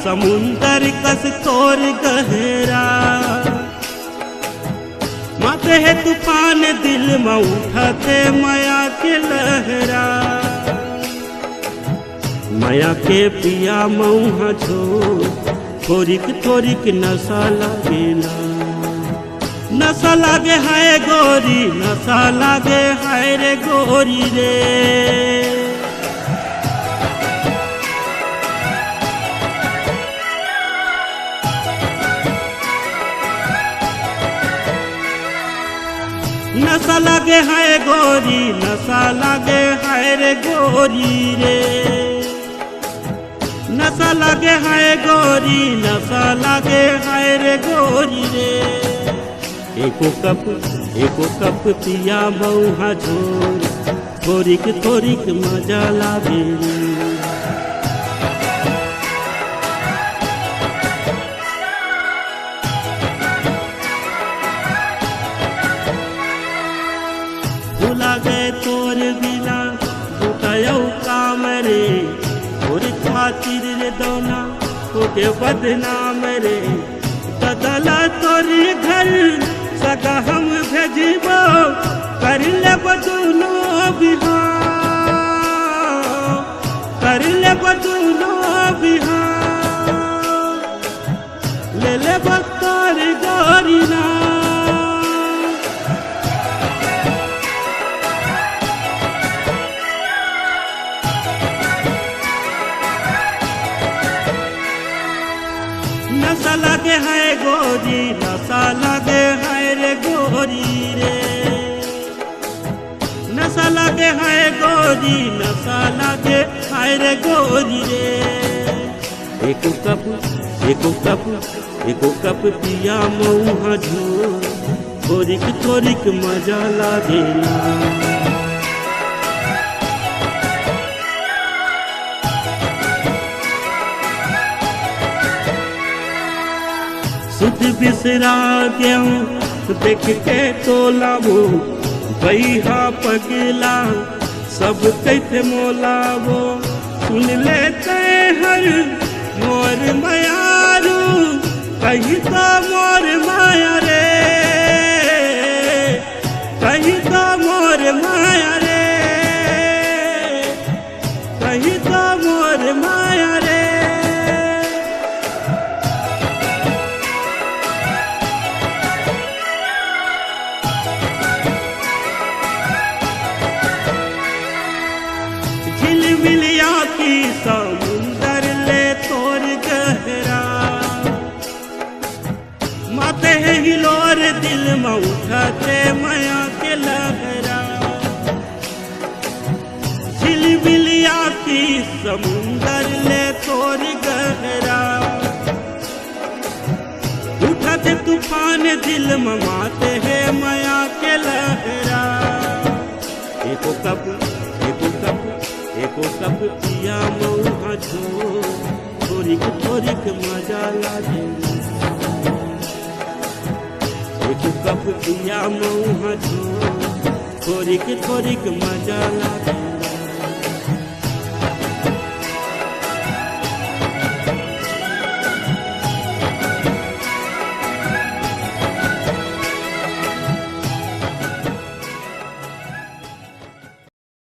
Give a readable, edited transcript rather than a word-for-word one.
समुंदर कस तोर गहरा माते है तूफान दिल में उठते माया के लहरा माया के पिया मऊहा झोर थोरिक थोरिक नशा लागेला नशा लागे हाय गोरी नशा लागे हाय रे गोरी रे नशा लागे हाय गोरी नशा लागे हाय रे गोरी रे नशा लागे हाय गोरी नशा लागे हाय रे गोरी रे एको कप पिया मऊहा झोर थोरिक थोरिक मजा लागे लागे तोर बिना बुटायो काम रे तोर खातिर रे दौना होके बदनाम रे बदला तोर घर सगा हम भेजबो कर ले बदुनो बिहार कर ले बदुनो बिहार ले ले बतोर गोरी ना नशा लागे हाय गोरी नशा लागे हाय रे गोरी रे नशा लागे हाय गोरी नशा लागे हाय रे गोरी रे एको कप पिया मऊहा झोर थोरिक थोरिक मजा लागेला सुध बिसरा गया देख के तोलावो बैहा पगला सब कैसे मोलावो सुन लेते हर मोर मायारू कहीं तो मोर माया रे कहीं तो मोर माया रे कहीं तो मोर माया रे झिलमिलिया की समुंदर ले तोर गहरा माते है हिलोर दिल में उठते माया के लहरा झिलमिलिया की समुंदर ले तोर गहरा उठते तूफान दिल में माते है माया के लहरा एको कप पिया मऊहा झोर थोरिक थोरिक मजा लागे एको कप पिया मऊहा झोर थोरिक थोरिक मजा लागे।